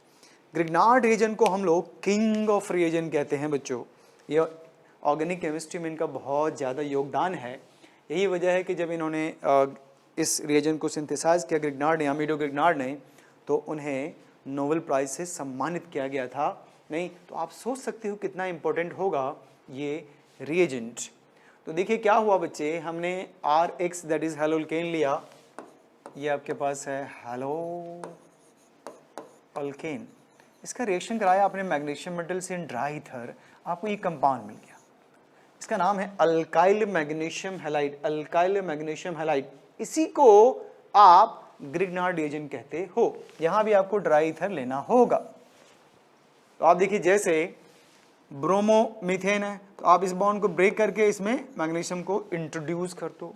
Grignard reagent को हम लोग किंग ऑफ रिएजेंट कहते हैं बच्चों। ये ऑर्गेनिक केमिस्ट्री में इनका बहुत ज़्यादा योगदान है। यही वजह है कि जब इन्होंने इस रिएजेंट को सिंथेसाइज किया ग्रिग्नार्ड ने, अमीडो ग्रिग्नार्ड ने, तो उन्हें नोबेल प्राइज से सम्मानित किया गया था। नहीं तो आप सोच सकते हो कितना इंपॉर्टेंट होगा ये रिएजेंट। तो देखिए क्या हुआ बच्चे, हमने RX दैट इज हेलोल्केन लिया, ये आपके पास है हेलो अल्केन। इसका रिएक्शन कराया आपने मैग्नीशियम मेटल से ड्राई ईथर, आपको ये कंपाउंड मिल गया। इसका नाम है alkyl magnesium halide, alkyl magnesium halide. इसी को आप ग्रिग्नार्ड रिएजेंट कहते हो। यहां भी आपको ड्राई ईथर लेना होगा। तो आप देखिए जैसे ब्रोमोमीथेन है, तो आप इस बॉन्ड को ब्रेक करके इसमें मैग्नीशियम को इंट्रोड्यूस कर दो,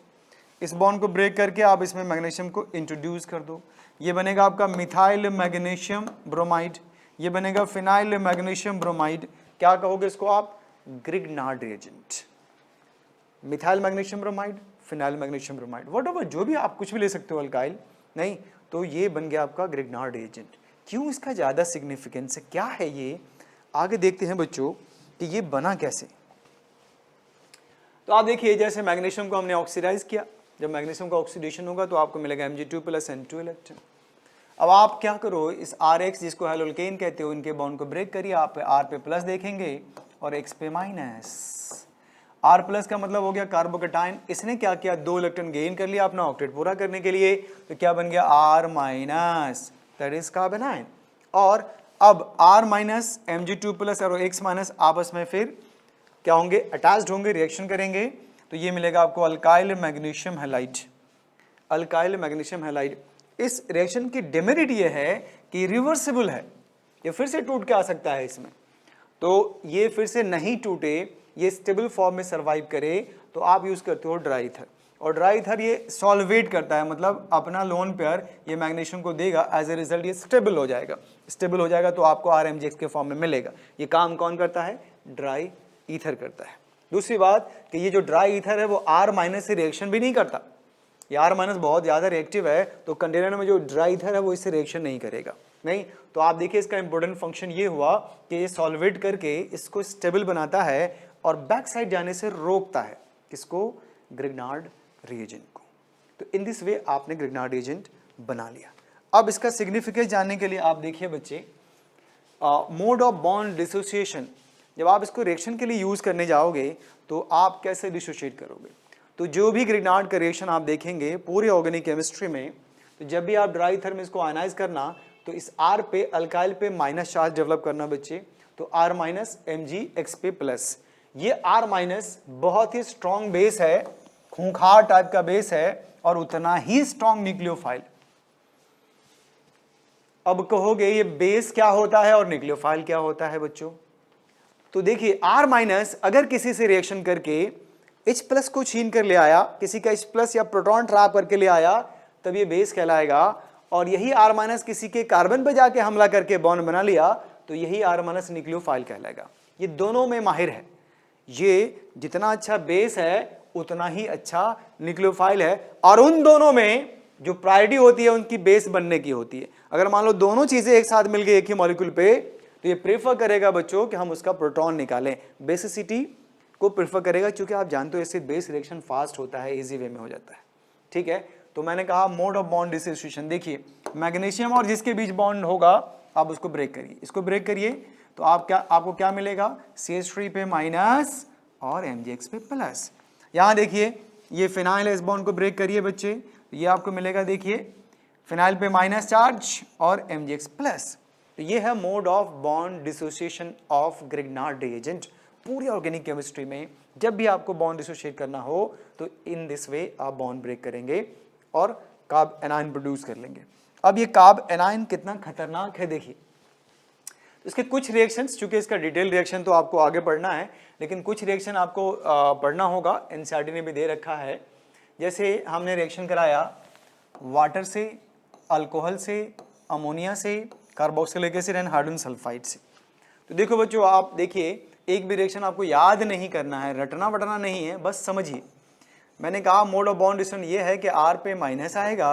इस बॉन्ड को ब्रेक करके आप इसमें मैग्नीशियम को इंट्रोड्यूस कर दो, ये बनेगा आपका मिथाइल मैग्नीशियम ब्रोमाइड, ये बनेगा फिनाइल मैग्नीशियम ब्रोमाइड। क्या कहोगे इसको आप, Grignard reagent. Methyl magnesium bromide, phenyl magnesium bromide, whatever, जो भी आप कुछ भी ले सकते हो अल्काइल, नहीं तो ये बन गया आपका ग्रिग्नार्ड रिएजेंट। क्यों इसका ज़्यादा सिग्निफिकेंस है, क्या है ये, आगे देखते हैं बच्चों कि ये बना कैसे। तो आप देखिए जैसे मैग्नीशियम को हमने ऑक्सीडाइज किया, जब मैग्नीशियम का ऑक्सीडेशन होगा तो आपको मिलेगा Mg2 प्लस N2 इलेक्ट्रॉन। अब आप क्या करो, इस RX जिसको हेलोल्केन कहते हो, इनके बॉन्ड को ब्रेक करिए, आप R पे प्लस देखेंगे और X पे माइनस। R प्लस का मतलब हो गया कार्बोकेटाइन, इसने क्या किया 2 इलेक्ट्रॉन गेन कर लिया अपना ऑक्टेट पूरा करने के लिए, तो क्या बन गया R माइनस, दैट इज कार्बोनाइन। और अब R माइनस Mg2 प्लस और X माइनस आपस में फिर क्या होंगे, अटैच्ड होंगे, रिएक्शन करेंगे, तो ये मिलेगा आपको alkyl magnesium halide, alkyl magnesium halide. इस रिएक्शन की डिमेरिट ये है कि रिवर्सिबल है, ये फिर से टूट के आ सकता है इसमें, तो ये फिर से नहीं टूटे, ये स्टेबल फॉर्म में सर्वाइव करे, तो आप यूज करते हो ड्राई ईथर। और ड्राई ईथर ये सॉल्वेट करता है, मतलब अपना लोन पेयर ये मैग्नीशियम को देगा, एज ए रिजल्ट ये स्टेबल हो जाएगा, स्टेबल हो जाएगा तो आपको RMgX के फॉर्म में मिलेगा। ये काम कौन करता है, ड्राई ईथर करता है। दूसरी बात कि ये जो ड्राई ईथर है वो R माइनस से रिएक्शन भी नहीं करता, ये R माइनस बहुत ज़्यादा रिएक्टिव है, तो कंटेनर में जो ड्राई ईथर है वो इससे रिएक्शन नहीं करेगा, नहीं। तो आप देखिए इसका इंपॉर्टेंट फंक्शन ये हुआ कि ये सॉल्वेट करके इसको स्टेबल बनाता है और बैक साइड जाने से रोकता है, किसको, ग्रिग्नार्ड रिएजेंट को। तो इन दिस वे आपने ग्रिग्नार्ड रिएजेंट बना लिया। अब इसका सिग्निफिकेंस जानने के लिए आप देखिए बच्चे, मोड ऑफ बॉन्ड डिसोसिएशन, जब आप इसको रिएक्शन के लिए यूज करने जाओगे तो आप कैसे डिसोशिएट करोगे। तो जो भी ग्रिग्नार्ड का रिएक्शन आप देखेंगे पूरे ऑर्गेनिक केमिस्ट्री में, तो जब भी आप ड्राई ईथर में इसको आयनाइज करना तो इस R पे अल्काइल पे माइनस चार्ज डेवलप करना बच्चे, तो R माइनस MgX पे प्लस। ये R माइनस बहुत ही स्ट्रॉन्ग बेस है, खूंखार टाइप का बेस है और उतना ही स्ट्रॉन्ग न्यूक्लियोफाइल। अब कहोगे ये बेस क्या होता है और न्यूक्लियोफाइल क्या होता है बच्चों, तो देखिए R माइनस अगर किसी से रिएक्शन करके H प्लस को छीन कर ले आया, किसी का H प्लस या प्रोटॉन ट्रैप करके ले आया, तब ये बेस कहलाएगा। और यही R माइनस किसी के कार्बन पे जाके हमला करके बॉन्ड बना लिया, तो यही R माइनस न्यूक्लियोफाइल कहलाएगा। ये दोनों में माहिर है, ये जितना अच्छा बेस है उतना ही अच्छा न्यूक्लियोफाइल है, और उन दोनों में जो प्रायोरिटी होती है उनकी बेस बनने की होती है। अगर मान लो दोनों चीजें एक साथ मिल गई एक ही मॉलिक्यूल पे, तो ये प्रेफर करेगा बच्चों कि हम उसका प्रोटॉन निकालें, बेसिसिटी को प्रेफर करेगा, क्योंकि आप जानते हो इससे बेस रिएक्शन फास्ट होता है, इजी वे में हो जाता है, ठीक है। तो मैंने कहा मोड ऑफ बॉन्ड डिसोसिएशन, देखिए मैग्नीशियम और जिसके बीच बॉन्ड होगा आप उसको ब्रेक करिए, इसको ब्रेक करिए, तो आपको क्या मिलेगा, CH3 पे माइनस और MgX पे प्लस। यहाँ देखिए ये फिनाइल है, इस बॉन्ड को ब्रेक करिए बच्चे, ये आपको मिलेगा, देखिए फिनाइल पे माइनस चार्ज और MgX प्लस। तो ये है mode of bond dissociation of Grignard reagent. पूरी ऑर्गेनिक केमिस्ट्री में जब भी आपको बॉन्ड डिसोशिएट करना हो तो इन दिस वे आप बॉन्ड ब्रेक करेंगे और कार्ब एनाइन प्रोड्यूस कर लेंगे। अब ये कार्ब एनाइन कितना खतरनाक है देखिए, इसके कुछ रिएक्शंस, चूंकि इसका डिटेल रिएक्शन तो आपको आगे पढ़ना है, लेकिन कुछ रिएक्शन आपको पढ़ना होगा, एनसीईआरटी ने भी दे रखा है। जैसे हमने रिएक्शन कराया वाटर से, अल्कोहल से, अमोनिया से, carboxylic acid and hydrogen sulphide से। तो देखो बच्चों, आप देखिए एक भी रिएक्शन आपको याद नहीं करना है, रटना वटना नहीं है, बस समझिए। मैंने कहा मोड ऑफ बॉन्ड डिसोसिएशन ये है कि R पे माइनस आएगा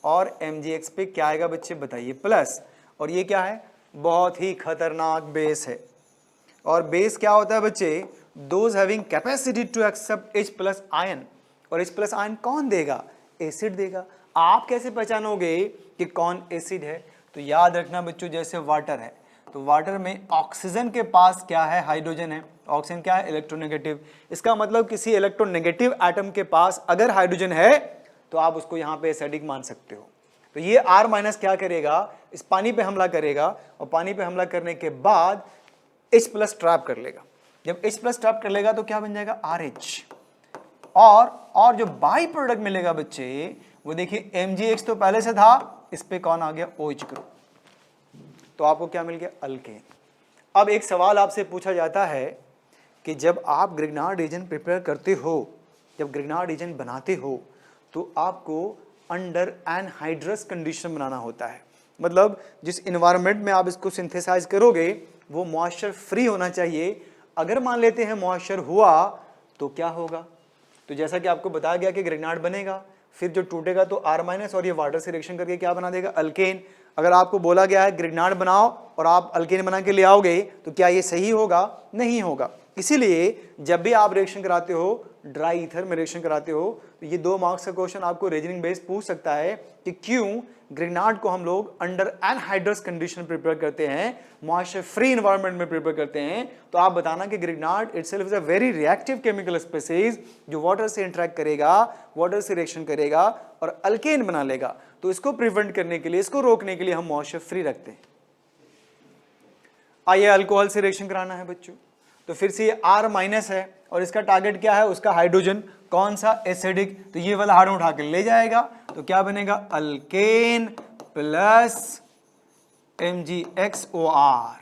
और MgX पे क्या आएगा बच्चे बताइए, प्लस। और ये क्या है, बहुत ही खतरनाक बेस है। और बेस क्या होता है बच्चे, those having capacity to accept H plus ion. और H प्लस आयन कौन देगा, एसिड देगा। आप कैसे पहचानोगे कि कौन एसिड है, तो याद रखना बच्चों, जैसे वाटर है तो वाटर में ऑक्सीजन के पास क्या है, हाइड्रोजन है, ऑक्सीजन क्या है, इलेक्ट्रोनेगेटिव। इसका मतलब किसी इलेक्ट्रोनेगेटिव एटम के पास अगर हाइड्रोजन है तो आप उसको यहाँ पे एसिडिक मान सकते हो। तो ये R माइनस क्या करेगा, इस पानी पे हमला करेगा और पानी पे हमला करने के बाद H प्लस ट्रैप कर लेगा। जब H प्लस ट्रैप कर लेगा तो क्या बन जाएगा, RH। और जो बाई प्रोडक्ट मिलेगा बच्चे वो देखिए MgX तो पहले से था, इस पे कौन आ गया, OH ग्रुप, तो आपको क्या मिल गया, अल्केन। अब एक सवाल आपसे पूछा जाता है कि जब आप ग्रिग्नार्ड रिएजेंट प्रिपेयर करते हो, जब ग्रिग्नार्ड रिएजेंट बनाते हो तो आपको अंडर एनहाइड्रस कंडीशन बनाना होता है। मतलब जिस इन्वायरमेंट में आप इसको सिंथेसाइज करोगे वो मॉइस्चर फ्री होना चाहिए। अगर मान लेते हैं मॉइस्चर हुआ तो क्या होगा, तो जैसा कि आपको बताया गया कि ग्रिग्नार्ड बनेगा, फिर जो टूटेगा तो R माइनस और ये वाटर से रिएक्शन करके क्या बना देगा, अल्केन। अगर आपको बोला गया है ग्रिग्नार्ड बनाओ और आप अल्केन बना के ले आओगे तो क्या ये सही होगा, नहीं होगा, इसीलिए जब भी आप रिएक्शन कराते हो, ड्राई ईथर में रिएक्शन कराते हो, तो ये 2 मार्क्स का क्वेश्चन आपको रीजनिंग बेस्ड पूछ सकता है कि क्यों ग्रेनाड को हम लोग अंडर एनहाइड्रस कंडीशन प्रिपेयर करते हैं, मॉइस्चर फ्री एनवायरनमेंट में प्रिपेयर करते हैं। तो आप बताना कि Grignard itself is a very reactive chemical species जो वाटर से इंटरेक्ट करेगा, वाटर से रिएक्शन करेगा और अल्केन बना लेगा। तो इसको प्रिवेंट करने के लिए, इसको रोकने के लिए हम मॉइस्चर फ्री रखते हैं। आइए अल्कोहल से रिएक्शन कराना है बच्चों, तो फिर से ये R- है और इसका टारगेट क्या है, उसका हाइड्रोजन कौन सा, एसिडिक। तो ये वाला हार्डन उठा के ले जाएगा, तो क्या बनेगा, अल्केन प्लस MgXOR।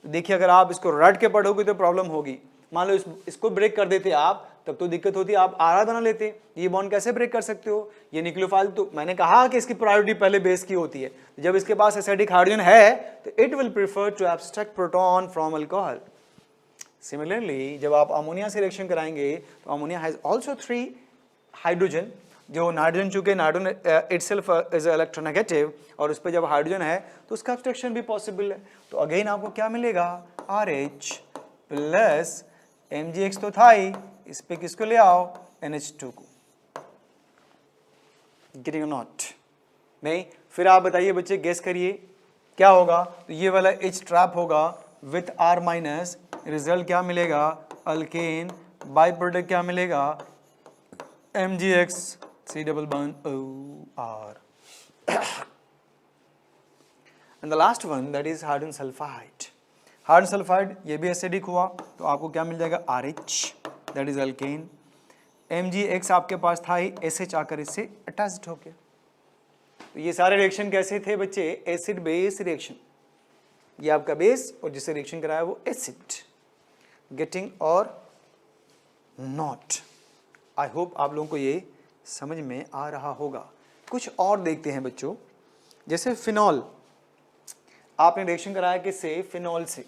तो देखिए अगर आप इसको रट के पढ़ोगे तो प्रॉब्लम होगी। मान लो इसको ब्रेक कर देते आप, तब तो दिक्कत होती, आप आरा बना लेते। ये बॉन्ड कैसे ब्रेक कर सकते हो, ये न्यूक्लियोफाइल, तो मैंने कहा कि इसकी प्रायोरिटी पहले बेस की होती है। जब इसके पास एसिडिक हाइड्रोजन है तो it will prefer to abstract proton from alcohol. Similarly जब आप अमोनिया से रिएक्शन कराएंगे तो अमोनिया हैज आल्सो 3 हाइड्रोजन, जो नाइट्रोजन, चूंकि नाइट्रोजन इटसेल्फ इज इलेक्ट्रोनेगेटिव और उस पर जब हाइड्रोजन है तो उसका अब्स्ट्रक्शन भी पॉसिबल है। तो अगेन आपको क्या मिलेगा, RH प्लस MgX तो था ही, इस पे किसको ले आओ, NH2 को। गेटिंग नॉट नहीं, फिर आप बताइए बच्चे, गेस करिए क्या होगा। तो ये वाला H ट्रैप होगा विथ R-, रिजल्ट क्या मिलेगा, अल्केन, बाई प्रोडक्ट क्या मिलेगा, MgX C double bond OR and the last one that is hydrogen sulfide। Harden sulphide ये भी एसिडिक हुआ तो आपको क्या मिल जाएगा, RH that is alkane, MgX आपके पास था ही, SH आकर इससे अटैच्ड हो गया। तो ये सारे रिएक्शन कैसे थे बच्चे, एसिड बेस रिएक्शन। ये आपका बेस और जिससे रिएक्शन कराया वो एसिड। गेटिंग और नॉट। आई होप आप लोगों को ये समझ में आ रहा होगा। कुछ और देखते हैं बच्चों, जैसे फिनॉल, आपने रिएक्शन कराया किससे, फिनॉल से,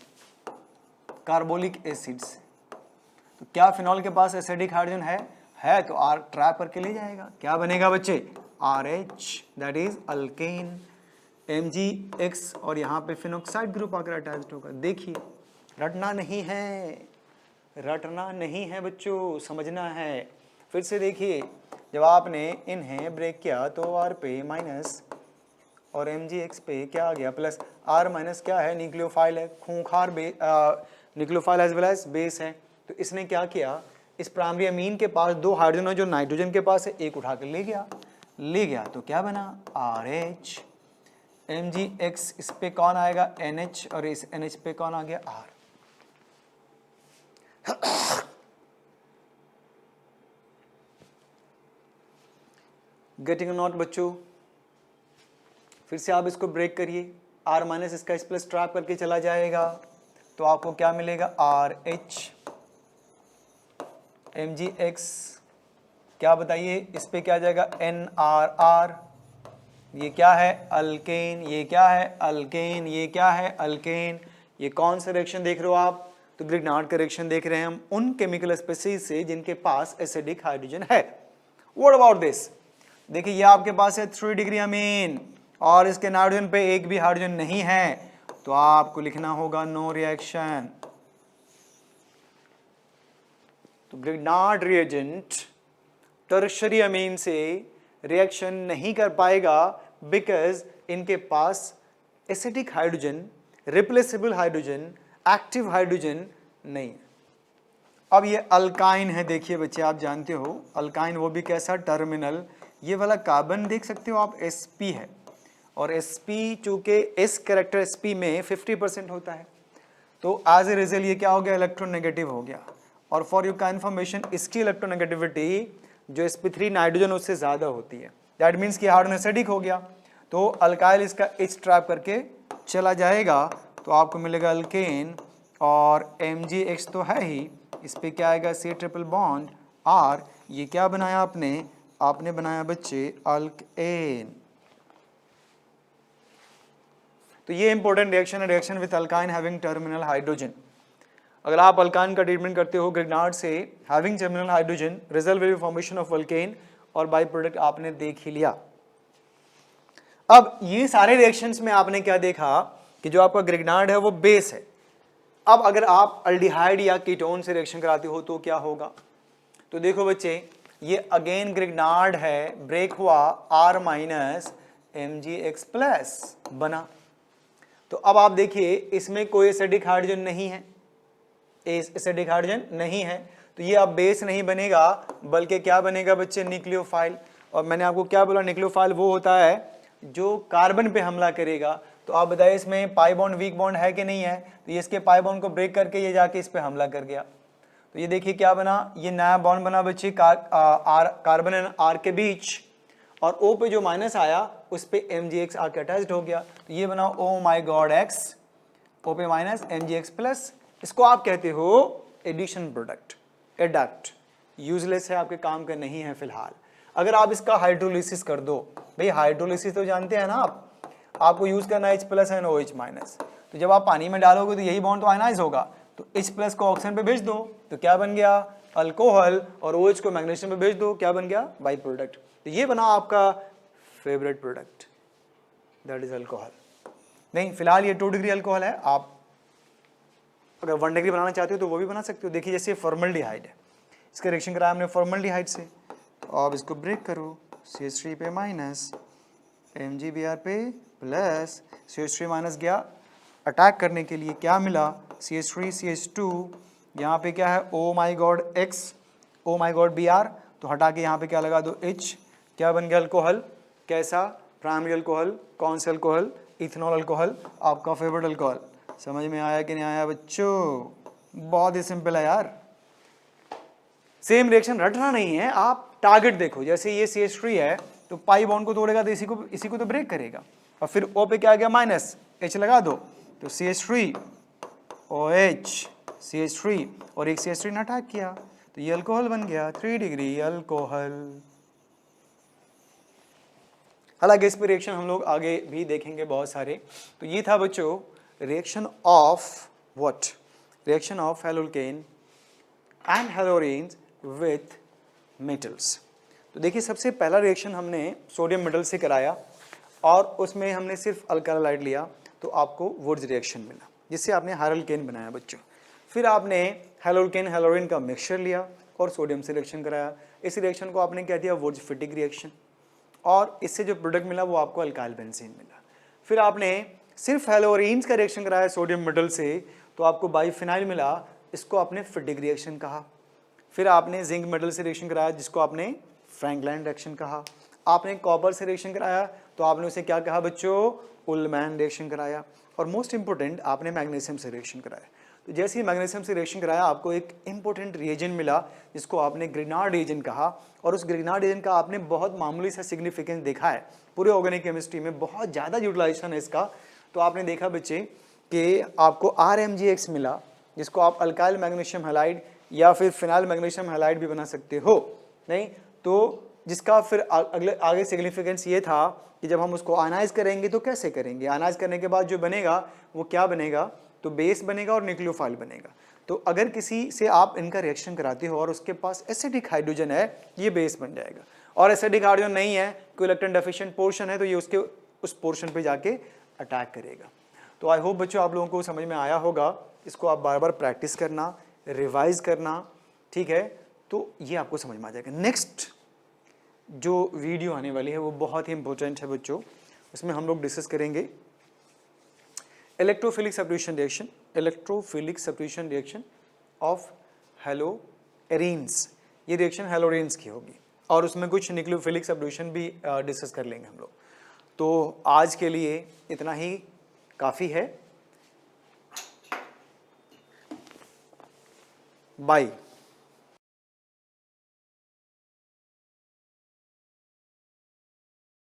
कार्बोलिक एसिड से। तो क्या फिनॉल के पास एसिडिक हाइड्रोजन है तो R ट्रैप करके ले जाएगा, क्या बनेगा बच्चे, RH that is alkane, MgX और यहाँ पे फिनोक्साइड ग्रुप आकर अटैच्ड होगा। देखिए रटना नहीं है, रटना नहीं है बच्चों, समझना है। फिर से देखिए, जब आपने इन्हें ब्रेक किया तो R पे माइनस और MgX पे क्या आ गया, प्लस। R- क्या है, न्यूक्लियोफाइल है, खूंखार nucleophile as well as base है। तो इसने क्या किया, इस प्राइमरी अमीन के पास 2 हाइड्रोजन है जो नाइट्रोजन के पास है, एक उठा कर ले गया तो क्या बना, RH, MgX, इस पे कौन आएगा, NH और इस NH पे कौन आ गया, R। गेटिंग नॉट बच्चों। फिर से आप इसको ब्रेक करिए, R- इसका इस प्लस ट्रैप करके चला जाएगा तो आपको क्या मिलेगा, RH, MgX, क्या बताइए, इस पे क्या आ जाएगा, NRR, ये क्या है, अल्केन, ये क्या है, अल्केन, ये क्या है, अल्केन। ये कौन सा रिएक्शन देख रहे हो आप, तो ग्रिग्नार्ड का रिएक्शन देख रहे हैं हम उन केमिकल स्पीसीज से जिनके पास एसिडिक हाइड्रोजन है। व्हाट अबाउट दिस, देखिए ये आपके पास है 3 डिग्री अमीन और इसके नाइट्रोजन पे एक भी हाइड्रोजन नहीं है, तो आपको लिखना होगा नो रिएक्शन। तो ग्रिग्नार्ड रिएजेंट टर्शरी अमीन से रिएक्शन नहीं कर पाएगा बिकॉज इनके पास acidic hydrogen, replaceable hydrogen, active hydrogen नहीं है। अब ये अल्काइन है, देखिए बच्चे आप जानते हो अल्काइन, वो भी कैसा, टर्मिनल। ये वाला कार्बन देख सकते हो आप, sp है और sp चूंकि s कैरेक्टर sp में 50% होता है तो एज ए रिजल्ट ये क्या हो गया, इलेक्ट्रोनेगेटिव हो गया। और फॉर योर इन्फॉर्मेशन इसकी इलेक्ट्रोनेगेटिविटी जो sp3 नाइट्रोजन उससे ज्यादा होती है, दैट मीन्स कि हार्डन एसिडिक हो गया। तो अल्काइल इसका H ट्रैप करके चला जाएगा तो आपको मिलेगा अल्केन और MgX तो है ही, इस पे क्या आएगा, C ट्रिपल बॉन्ड R। ये क्या बनाया आपने बनाया बच्चे अल्केन। तो ये इंपॉर्टेंट रिएक्शन है, reaction with alkyne having terminal hydrogen. अगर आप अल्काइन का ट्रीटमेंट करते हो ग्रिग्नार्ड से having terminal hydrogen, result will be formation of alkane और बाई प्रोडक्ट आपने देख ही लिया। अब ये सारे रिएक्शंस में आपने क्या देखा कि जो आपका ग्रिग्नार्ड है वो बेस है, अब अगर आप अल्डिहाइड या कीटोन से रिएक्शन कराते हो तो क्या होगा? तो देखो बच्चे, ये अगेन ग्रिग्नार्ड है, ब्रेक हुआ, R माइनस Mgx+ बना। तो अब आप देखिए इसमें कोई एसिडिक हाइड्रोजन नहीं है, एसिडिक हाइड्रोजन नहीं है, तो ये अब बेस नहीं बनेगा बल्कि क्या बनेगा बच्चे? न्यूक्लियोफाइल। और मैंने आपको क्या बोला? न्यूक्लियोफाइल वो होता है जो कार्बन पे हमला करेगा। तो आप बताइए इसमें पाई बॉन्ड वीक बॉन्ड है कि नहीं है? तो ये इसके पाई बॉन्ड को ब्रेक करके ये जाके इस पे हमला कर गया। तो ये देखिए क्या बना, ये नया बॉन्ड बना बच्चे कार्बन एंड आर के बीच, और O पे जो माइनस आया उस पे Mgx आके अटैच्ड हो गया। तो ये बना ओ माई गॉड X, O पे माइनस Mgx+। इसको आप कहते हो एडिशन प्रोडक्ट, एडक्ट। यूजलेस है, आपके काम का नहीं है फिलहाल। अगर आप इसका हाइड्रोलिसिस कर दो, भाई हाइड्रोलिसिस तो जानते हैं ना आप, आपको यूज करना है H+ एंड OH-। तो जब आप पानी में डालोगे तो यही बॉन्ड तो आयनाइज होगा, तो H+ को ऑक्सीजन पे भेज दो तो क्या बन गया? अल्कोहल, और OH को मैग्नीशियम पे भेज दो, क्या बन गया? By product. तो ये बना आपका favourite product, that is alcohol. नहीं, फिलहाल ये 2 डिग्री अल्कोहल है, आप अगर 1 डिग्री बनाना चाहते हो तो वो भी बना सकते हो। देखिए जैसे फॉर्मल्डिहाइड है, इसका रिएक्शन कराया हमने फॉर्मल्डिहाइड से, तो आप इसको ब्रेक करो, CH3 पे माइनस MgBr पे प्लस, CH3 माइनस गया अटैक करने के लिए, क्या मिला? CH3 CH2, यहाँ पे क्या है? ओ माई गॉड X, ओ माई गॉड Br, तो हटा के यहाँ पे क्या लगा दो? H, क्या बन गया? अल्कोहल। कैसा? Primary alcohol. कौन सा अल्कोहल? इथेनॉल अल्कोहल, आपका फेवरेट अल्कोहल। समझ में आया कि नहीं आया बच्चों? बहुत ही सिंपल है यार, सेम रिएक्शन रटना नहीं है, आप टारगेट देखो। जैसे ये CH3 है तो पाई बॉन्ड को तोड़ेगा तो इसी को तो ब्रेक करेगा, और फिर O पे क्या आ गया? माइनस, H लगा दो, तो CH3 OH CH3, और एक CH3 ने अटैक किया तो ये अल्कोहल बन गया, 3 डिग्री अल्कोहल। हालांकि इस पर रिएक्शन हम लोग आगे भी देखेंगे बहुत सारे। तो ये था बच्चों reaction of what? Reaction of haloalkane and haloarenes with metals. तो देखिए सबसे पहला रिएक्शन हमने सोडियम मेटल से कराया, और उसमें हमने सिर्फ अल्कालाइड लिया, तो आपको वुड्स रिएक्शन मिला, जिससे आपने हेलोल्केन बनाया बच्चों। फिर आपने हेलोल्केन हेलोरेन का मिक्सचर लिया और सोडियम से रिएक्शन कराया। इस रिएक्शन को आपने कह दिया वुड्स फिटिक रिएक्शन, और इससे जो प्रोडक्ट मिला वो आपको अल्काइल बेंजीन मिला। फिर आपने सिर्फ हेलोरेन्स का रिएक्शन कराया सोडियम मेटल से, तो आपको बाइफिनाइल मिला, इसको आपने फिटिक रिएक्शन कहा। फिर आपने जिंक मेटल से रिएक्शन कराया, जिसको आपने फ्रैंकलाइन रिएक्शन कहा। आपने कॉपर से रिएक्शन कराया, तो आपने उसे क्या कहा बच्चों? उल्मैन रिएक्शन कराया। और मोस्ट इंपोर्टेंट, आपने मैग्नीशियम से रिएक्शन कराया। तो जैसे ही मैग्नीशियम से रिएक्शन कराया, आपको एक इंपॉर्टेंट रिएजेंट मिला, जिसको आपने ग्रिग्नार्ड रिएजेंट कहा, और उस ग्रिग्नार्ड रिएजेंट का आपने बहुत मामूली सा सिग्निफिकेंस देखा है पूरे ऑर्गेनिक केमिस्ट्री में, बहुत ज़्यादा यूटिलाइजेशन है इसका। तो आपने देखा बच्चे कि आपको RMgX मिला, जिसको आप अल्काइल मैग्नीशियम हैलाइड या फिर फिनाइल मैग्नीशियम हैलाइड भी बना सकते हो। नहीं तो जिसका फिर आगे सिग्निफिकेंस ये था कि जब हम उसको आयनाइज करेंगे तो कैसे करेंगे? आयनाइज करने के बाद जो बनेगा वो क्या बनेगा? तो बेस बनेगा और न्यूक्लियोफाइल बनेगा। तो अगर किसी से आप इनका रिएक्शन कराते हो और उसके पास एसिडिक हाइड्रोजन है, ये बेस बन जाएगा। और एसिडिक हाइड्रोजन नहीं है, कोई इलेक्ट्रॉन डेफिशिएंट पोर्शन है, तो ये उसके उस पोर्शन पे जाके अटैक करेगा। तो आई होप बच्चों आप लोगों को समझ में आया होगा। इसको आप बार बार प्रैक्टिस करना, रिवाइज करना, ठीक है? तो ये आपको समझ में आ जाएगा। नेक्स्ट जो वीडियो आने वाली है वो बहुत ही इंपॉर्टेंट है बच्चों, उसमें हम लोग डिस्कस करेंगे electrophilic substitution reaction, electrophilic substitution reaction of haloarenes. ये रिएक्शन हेलोरेन्स की होगी, और उसमें कुछ न्यूक्लियोफिलिक सब्स्टिट्यूशन भी डिस्कस कर लेंगे हम लोग। तो आज के लिए इतना ही काफ़ी है। बाय।